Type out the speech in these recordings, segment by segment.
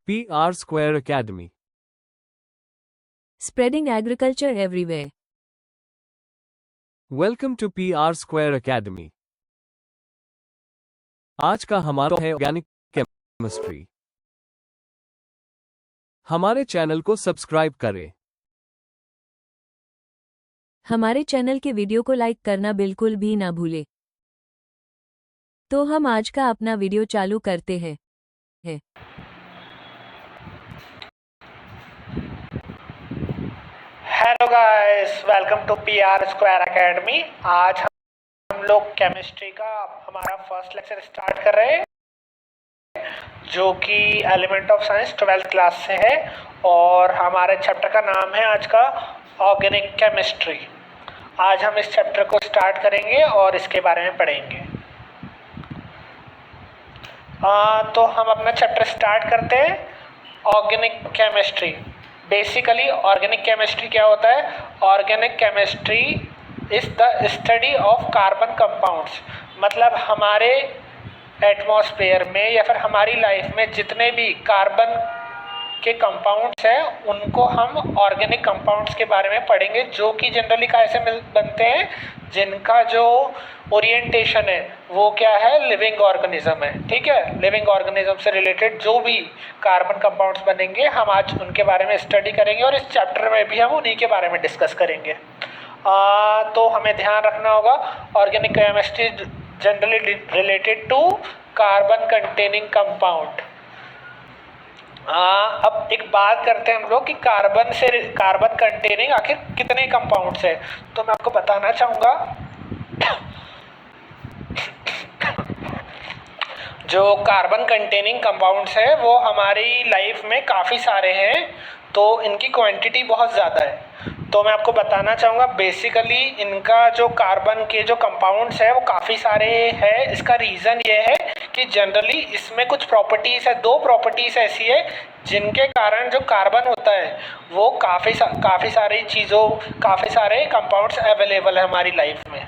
PR Square Academy. Spreading agriculture everywhere. Welcome to PR Square Academy. आज का हमारा है ऑर्गेनिक केमिस्ट्री। हमारे चैनल को सब्सक्राइब करें। हमारे चैनल के वीडियो को लाइक करना बिल्कुल भी ना भूले। तो हम आज का अपना वीडियो चालू करते हैं। Hello guys, welcome to PR square academy. आज हम लोग केमिस्ट्री का हमारा फर्स्ट लेक्चर स्टार्ट कर रहे हैं, जो कि element of science 12th class से है और हमारे चैप्टर का नाम है आज का ऑर्गेनिक केमिस्ट्री। आज हम इस चैप्टर को स्टार्ट करेंगे और इसके बारे में पढ़ेंगे। तो हम अपना चैप्टर स्टार्ट करते हैं। Organic chemistry. Basically organic chemistry क्या होता है? Organic chemistry is the study of carbon compounds. मतलब हमारे एटमॉस्फेयर में या फिर हमारी लाइफ में जितने भी कार्बन के कंपाउंड्स हैं, उनको हम ऑर्गेनिक कंपाउंड्स के बारे में पढ़ेंगे, जो कि जनरली कैसे बनते हैं, जिनका जो ओरिएंटेशन है वो क्या है? लिविंग ऑर्गेनिज्म है। ठीक है, लिविंग ऑर्गेनिज्म से रिलेटेड जो भी कार्बन कंपाउंड्स बनेंगे, हम आज उनके बारे में स्टडी करेंगे और इस चैप्टर में भी हम उन्हीं के बारे में डिस्कस करेंगे। तो हमें ध्यान रखना होगा, organic chemistry generally related to carbon containing compound. अब एक बात करते हैं हम लोग कि कार्बन कंटेनिंग आखिर कितने कंपाउंड्स है। तो मैं आपको बताना चाहूँगा, जो कार्बन कंटेनिंग कंपाउंड्स है वो हमारी लाइफ में काफ़ी सारे हैं, तो इनकी क्वांटिटी बहुत ज़्यादा है। तो मैं आपको बताना चाहूँगा, बेसिकली इनका जो कार्बन के जो कंपाउंड्स है वो काफ़ी सारे हैं। इसका रीज़न ये है कि जनरली इसमें कुछ प्रॉपर्टीज़ है, दो प्रॉपर्टीज़ ऐसी है जिनके कारण जो कार्बन होता है वो काफ़ी सारे कंपाउंड्स अवेलेबल है हमारी लाइफ में।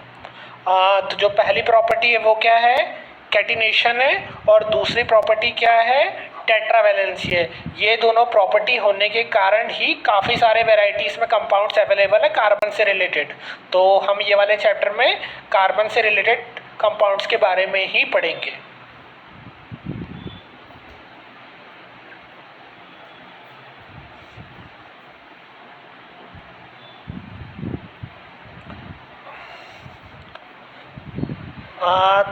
तो जो पहली प्रॉपर्टी है वो क्या है? कैटिनेशन है, और दूसरी प्रॉपर्टी क्या है? टेट्रावैलेंसी है। ये दोनों प्रॉपर्टी होने के कारण ही काफ़ी सारे वेराइटीज़ में कंपाउंड्स अवेलेबल है कार्बन से रिलेटेड। तो हम ये वाले चैप्टर में कार्बन से रिलेटेड कंपाउंड्स के बारे में ही पढ़ेंगे।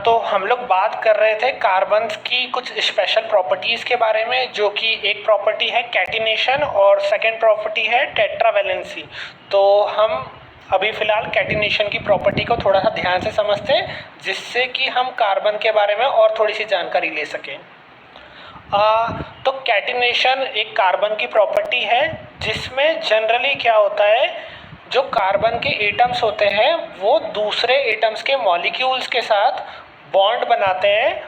तो हम लोग बात कर रहे थे कार्बन की कुछ स्पेशल प्रॉपर्टीज़ के बारे में, जो कि एक प्रॉपर्टी है कैटिनेशन और सेकंड प्रॉपर्टी है टेट्रावैलेंसी। तो हम अभी फ़िलहाल कैटिनेशन की प्रॉपर्टी को थोड़ा सा ध्यान से समझते हैं, जिससे कि हम कार्बन के बारे में और थोड़ी सी जानकारी ले सकें। तो कैटिनेशन एक कार्बन की प्रॉपर्टी है, जिसमें जनरली क्या होता है, जो कार्बन के एटम्स होते हैं वो दूसरे एटम्स के मॉलिक्यूल्स के साथ बॉन्ड बनाते हैं,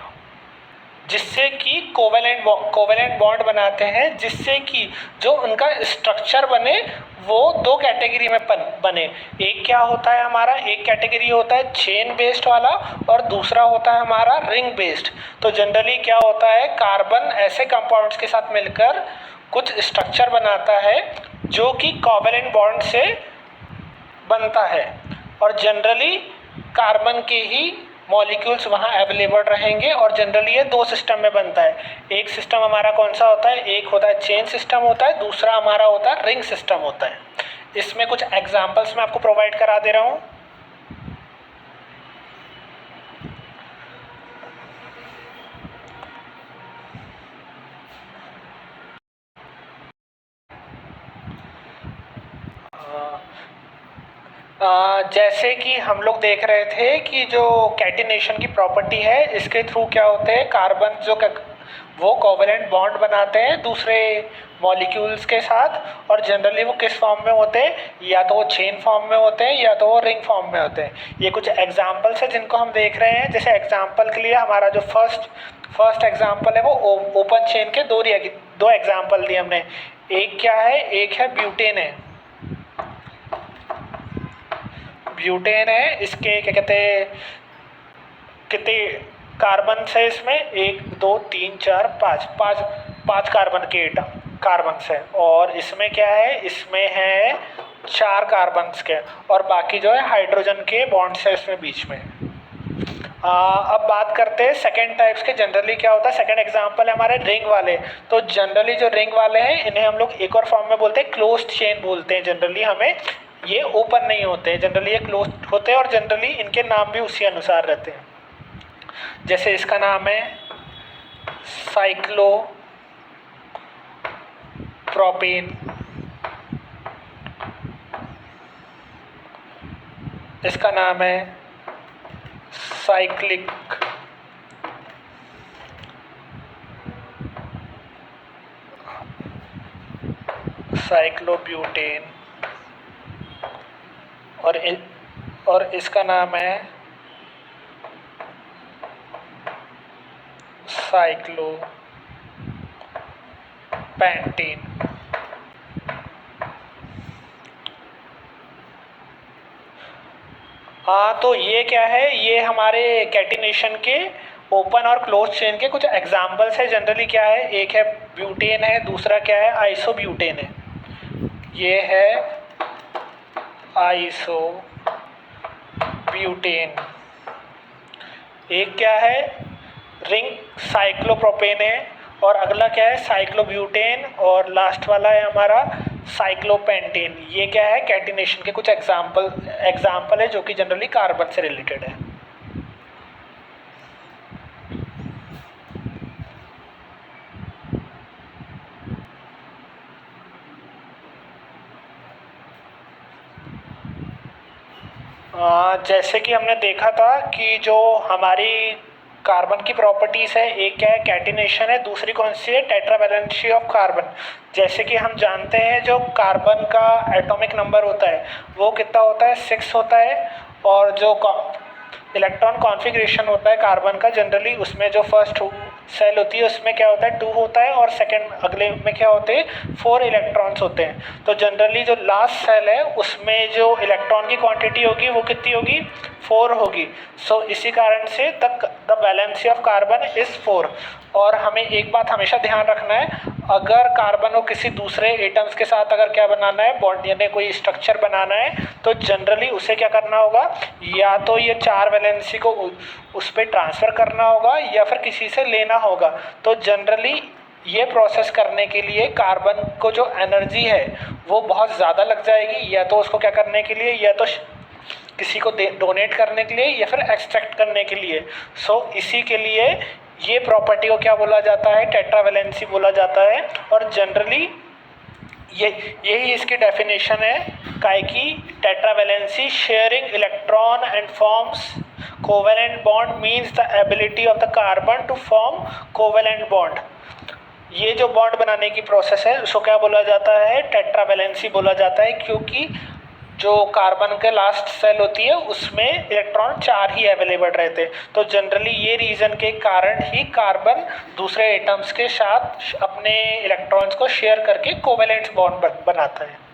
जिससे कि कोवेलेंट बॉन्ड बनाते हैं, जिससे कि जो उनका स्ट्रक्चर बने वो दो कैटेगरी में बने। एक क्या होता है हमारा, एक कैटेगरी होता है चेन बेस्ड वाला और दूसरा होता है हमारा रिंग बेस्ड। तो जनरली क्या होता है, कार्बन ऐसे कंपाउंड्स के साथ मिलकर कुछ स्ट्रक्चर बनाता है जो कि कोवेलेंट बॉन्ड से बनता है, और जनरली कार्बन के ही मॉलिक्यूल्स वहाँ अवेलेबल रहेंगे। और जनरली ये दो सिस्टम में बनता है। एक सिस्टम हमारा कौन सा होता है? एक होता है चेन सिस्टम होता है, दूसरा हमारा होता है रिंग सिस्टम होता है। इसमें कुछ एग्जांपल्स मैं आपको प्रोवाइड करा दे रहा हूँ। जैसे कि हम लोग देख रहे थे कि जो कैटिनेशन की प्रॉपर्टी है, इसके थ्रू क्या होते हैं, कार्बन वो कोवेलेंट बॉन्ड बनाते हैं दूसरे मॉलिक्यूल्स के साथ, और जनरली वो किस फॉर्म में होते हैं? या तो वो चेन फॉर्म में होते हैं या तो वो रिंग फॉर्म में होते हैं। ये कुछ एग्जांपल्स है जिनको हम देख रहे हैं। जैसे एग्जांपल के लिए हमारा जो फर्स्ट एग्जांपल है वो ओपन चेन के दो एग्जांपल दिए हमने। एक क्या है? एक है ब्यूटेन है। ब्यूटेन है, इसके क्या कहते हैं, कितने कार्बन से इसमें 1 2 3 4 5 5 कार्बन के कार्बन्स है, और इसमें क्या है, इसमें है 4 कार्बन्स के, और बाकी जो है हाइड्रोजन के बॉन्ड्स है इसमें बीच में। अब बात करते हैं सेकेंड टाइप्स के। जनरली क्या होता है, सेकेंड एग्जांपल है हमारे रिंग वाले। तो जनरली जो रिंग वाले हैं इन्हें हम लोग एक और फॉर्म में बोलते हैं क्लोज्ड चेन बोलते हैं। जनरली हमें ये ओपन नहीं होते हैं, जनरली ये क्लोज्ड होते हैं, और जनरली इनके नाम भी उसी अनुसार रहते हैं। जैसे इसका नाम है साइक्लोप्रोपेन, इसका नाम है साइक्लिक साइक्लोब्यूटेन, और इसका नाम है साइक्लोपेंटेन। तो ये क्या है, ये हमारे कैटिनेशन के ओपन और क्लोज चेन के कुछ एग्जाम्पल्स है। जनरली क्या है, एक है ब्यूटेन है, दूसरा क्या है आइसोब्यूटेन है। ये है आइसोब्यूटेन। एक क्या है रिंग साइक्लोप्रोपेन है, और अगला क्या है साइक्लोब्यूटेन, और लास्ट वाला है हमारा साइक्लोपेंटेन। ये क्या है कैटिनेशन के कुछ एग्जाम्पल है जो कि जनरली कार्बन से रिलेटेड है। जैसे कि हमने देखा था कि जो हमारी कार्बन की प्रॉपर्टीज़ है, एक क्या है कैटिनेशन है, दूसरी कौन सी है टेट्रावैलेंसी ऑफ कार्बन। जैसे कि हम जानते हैं जो कार्बन का एटॉमिक नंबर होता है वो कितना होता है, 6 होता है, और जो इलेक्ट्रॉन कॉन्फ़िगरेशन होता है कार्बन का, जनरली उसमें जो फर्स्ट सेल होती है उसमें क्या होता है 2 होता है, और सेकंड अगले में क्या होते हैं 4 इलेक्ट्रॉन्स होते हैं। तो जनरली जो लास्ट सेल है उसमें जो इलेक्ट्रॉन की क्वांटिटी होगी वो कितनी होगी, 4 होगी। सो इसी कारण से the valency of carbon is 4। और हमें एक बात हमेशा ध्यान रखना है, अगर कार्बन को किसी दूसरे एटम्स के साथ अगर क्या बनाना है बॉन्ड, यानी कोई स्ट्रक्चर बनाना है, तो जनरली उसे क्या करना होगा, या तो ये 4 वैलेंसी को उस पर ट्रांसफ़र करना होगा या फिर किसी से लेना होगा। तो जनरली ये प्रोसेस करने के लिए कार्बन को जो एनर्जी है वो बहुत ज़्यादा लग जाएगी, या तो उसको क्या करने के लिए, या तो किसी को डोनेट करने के लिए या फिर एक्सट्रैक्ट करने के लिए। सो इसी के लिए ये प्रॉपर्टी को क्या बोला जाता है, टेट्रावैलेंसी बोला जाता है। और जनरली यही इसकी डेफिनेशन है काय की tetravalency sharing electron and forms covalent bond means the ability of the carbon to form covalent bond. ये जो बॉन्ड बनाने की प्रोसेस है उसको क्या बोला जाता है, टेट्रावैलेंसी बोला जाता है, क्योंकि जो कार्बन के लास्ट सेल होती है उसमें इलेक्ट्रॉन 4 ही अवेलेबल रहते हैं। तो जनरली ये रीज़न के कारण ही कार्बन दूसरे एटम्स के साथ अपने इलेक्ट्रॉन्स को शेयर करके कोवेलेंट बॉन्ड बनाता है।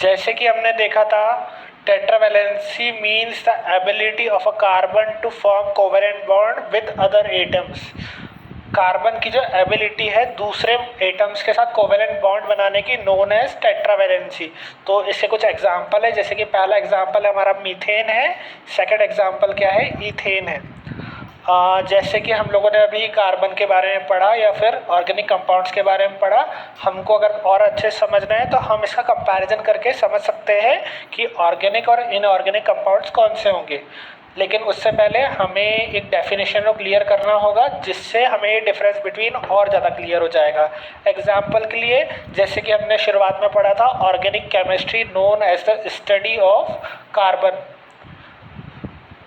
जैसे कि हमने देखा था tetravalency means the ability of a carbon to form covalent bond with other atoms. Carbon की जो एबिलिटी है दूसरे एटम्स के साथ कोवेलेंट बॉन्ड बनाने की नोन एज टेट्रावैलेंसी। तो इससे कुछ एग्जांपल है, जैसे कि पहला एग्जांपल हमारा मीथेन है, सेकंड एग्जांपल क्या है, ईथेन है। जैसे कि हम लोगों ने अभी कार्बन के बारे में पढ़ा या फिर ऑर्गेनिक कंपाउंड्स के बारे में पढ़ा, हमको अगर और अच्छे से समझना है तो हम इसका कंपैरिजन करके समझ सकते हैं कि ऑर्गेनिक और इनऑर्गेनिक कंपाउंड्स कौन से होंगे। लेकिन उससे पहले हमें एक डेफिनेशन को क्लियर करना होगा, जिससे हमें ये डिफरेंस बिटवीन और ज़्यादा क्लियर हो जाएगा। एग्जाम्पल के लिए जैसे कि हमने शुरुआत में पढ़ा था organic chemistry known as the study of carbon,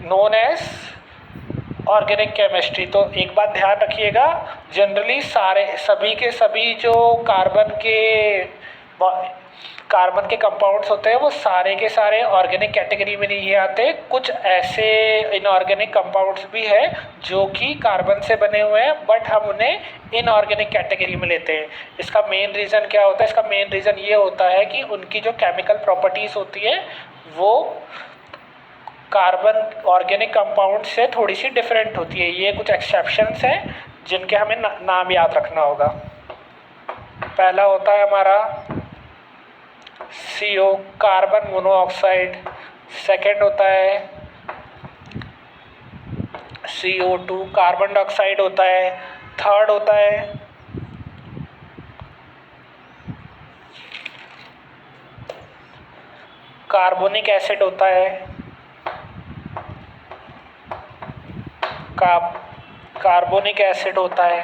known as organic chemistry. तो एक बात ध्यान रखिएगा, जनरली सभी के सभी जो कार्बन के कार्बन के कंपाउंड्स होते हैं वो सारे के सारे ऑर्गेनिक कैटेगरी में नहीं आते। कुछ ऐसे इनऑर्गेनिक कंपाउंड्स भी है जो कि कार्बन से बने हुए हैं बट हम उन्हें इनऑर्गेनिक कैटेगरी में लेते हैं। इसका मेन रीज़न क्या होता है? इसका मेन रीज़न ये होता है कि उनकी जो केमिकल प्रॉपर्टीज़ होती है वो कार्बन ऑर्गेनिक कंपाउंड से थोड़ी सी डिफरेंट होती है। ये कुछ एक्सेप्शंस हैं जिनके हमें नाम याद रखना होगा। पहला होता है हमारा CO कार्बन मोनोऑक्साइड, सेकंड होता है CO2 कार्बन डाइऑक्साइड होता है, थर्ड होता है कार्बोनिक एसिड होता है, कार्बोनिक एसिड होता है,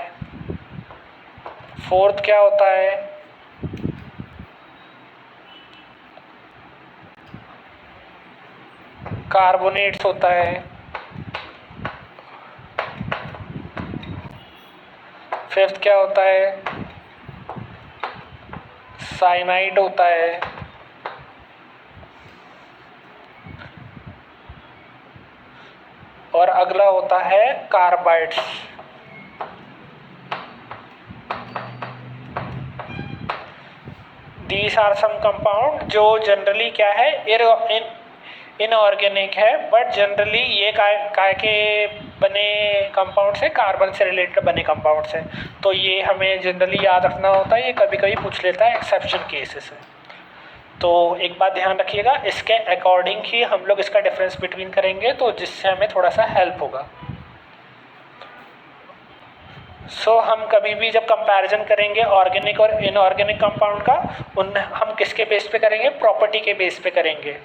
फोर्थ क्या होता है कार्बोनेट्स होता है, फिफ्थ क्या होता है साइनाइड होता है, और अगला होता है carbides. These are some compound जो जनरली क्या है इनऑर्गेनिक है बट जनरली ये काय के बने कंपाउंड्स है, कार्बन से रिलेटेड बने कंपाउंड्स हैं। तो ये हमें जनरली याद रखना होता है, ये कभी कभी पूछ लेता है एक्सेप्शन केसेस है। तो एक बात ध्यान रखिएगा, इसके अकॉर्डिंग ही हम लोग इसका डिफरेंस बिटवीन करेंगे तो जिससे हमें थोड़ा सा हेल्प होगा। हम कभी भी जब कंपैरिजन करेंगे ऑर्गेनिक और इनऑर्गेनिक कंपाउंड का हम किसके बेस पे करेंगे? प्रॉपर्टी के बेस पे करेंगे।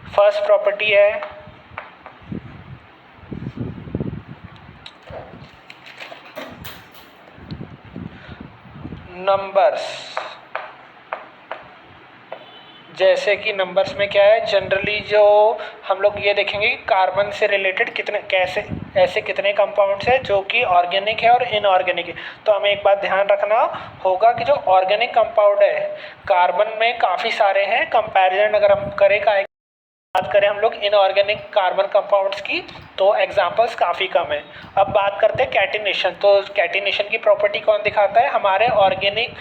फर्स्ट प्रॉपर्टी है नंबर्स। जैसे कि नंबर्स में क्या है, जनरली जो हम लोग ये देखेंगे कि कार्बन से रिलेटेड ऐसे कितने कंपाउंड्स हैं जो कि ऑर्गेनिक है और इनऑर्गेनिक है। तो हमें एक बात ध्यान रखना होगा कि जो ऑर्गेनिक कंपाउंड है कार्बन में काफ़ी सारे हैं। कंपैरिजन अगर हम बात करें हम लोग इनऑर्गेनिक कार्बन कंपाउंड्स की तो एग्जांपल्स काफ़ी कम है। अब बात करते हैं कैटिनेशन। तो कैटिनेशन की प्रॉपर्टी कौन दिखाता है? हमारे ऑर्गेनिक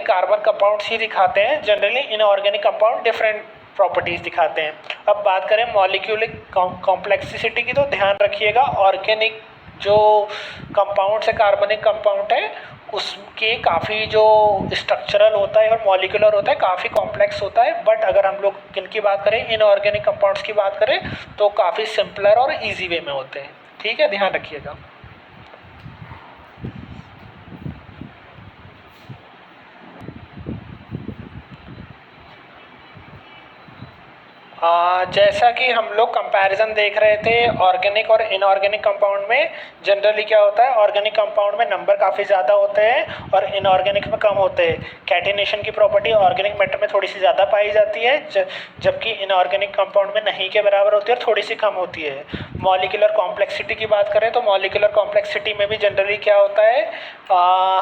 कार्बन कंपाउंड्स ही दिखाते हैं। Generally inorganic compound different properties दिखाते हैं। अब बात करें मॉलिक्यूलिक कॉम्प्लेक्सिटी की तो ध्यान रखिएगा ऑर्गेनिक जो कंपाउंड्स है कार्बनिक कंपाउंड है उसके काफ़ी जो स्ट्रक्चरल होता है और मॉलिक्यूलर होता है काफ़ी कॉम्प्लेक्स होता है। बट अगर हम लोग किनकी बात करें इनऑर्गेनिक कंपाउंड्स की बात करें तो काफ़ी सिंपलर और ईजी वे में होते हैं। ठीक है, ध्यान रखिएगा। जैसा कि हम लोग कंपैरिजन देख रहे थे ऑर्गेनिक और इनऑर्गेनिक कंपाउंड में, जनरली क्या होता है ऑर्गेनिक कंपाउंड में नंबर काफ़ी ज़्यादा होते हैं और इनऑर्गेनिक में कम होते हैं। कैटिनेशन की प्रॉपर्टी ऑर्गेनिक मैटर में थोड़ी सी ज़्यादा पाई जाती है जबकि इनऑर्गेनिक कंपाउंड में नहीं के बराबर होती है और थोड़ी सी कम होती है। मॉलिक्यूलर कॉम्प्लेक्सिटी की बात करें तो मॉलिक्यूलर कॉम्प्लेक्सिटी में भी जनरली क्या होता है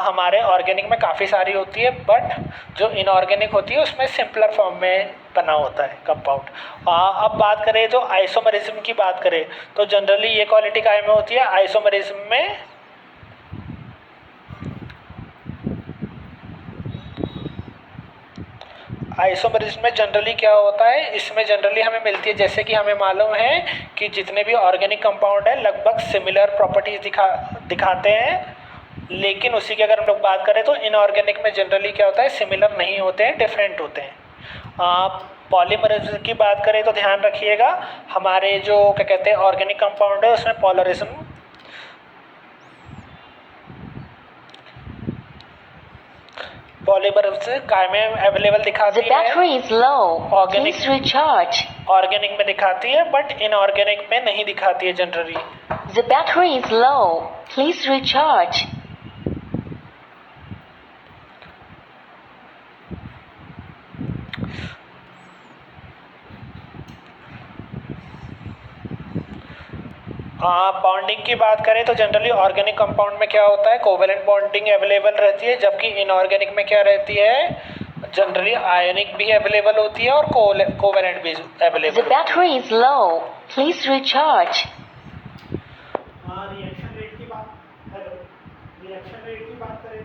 हमारे ऑर्गेनिक में काफ़ी सारी होती है बट जो इनऑर्गेनिक होती है उसमें सिंपलर फॉर्म में बना होता है कंपाउंड। अब बात करें जो आइसोमरिज्म की बात करें तो जनरली ये क्वालिटी काय में होती है आइसोमरिज्म में जनरली क्या होता है, इसमें जनरली हमें मिलती है जैसे कि हमें मालूम है कि जितने भी ऑर्गेनिक कंपाउंड है लगभग सिमिलर प्रॉपर्टीज दिखाते हैं। लेकिन उसी की अगर हम लोग बात करें तो इनऑर्गेनिक में जनरली क्या होता है सिमिलर नहीं होते हैं, डिफरेंट होते हैं। पॉलीमरिज्म की बात करें तो ध्यान रखिएगा हमारे जो क्या कहते हैं ऑर्गेनिक कंपाउंड है उसमें पॉलीमरिज्म काय में अवेलेबल दिखाती है, ऑर्गेनिक में दिखाती है बट इनऑर्गेनिक में नहीं दिखाती है generally. The battery is low. Please recharge. Bonding की बात करें तो जनरली ऑर्गेनिक कंपाउंड में क्या होता है, कोवेलेंट बॉन्डिंग अवेलेबल रहती है, जबकि इनऑर्गेनिक में क्या रहती है, जनरली आयनिक भी अवेलेबल होती है और कोवेलेंट भी available. The battery is low. Please recharge. Reaction rate की बात रिएक्शन रेट की बात करें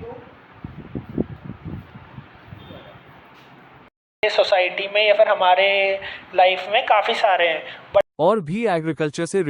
तो सोसाइटी में या फिर हमारे लाइफ में काफ़ी सारे हैं, बट और भी एग्रीकल्चर से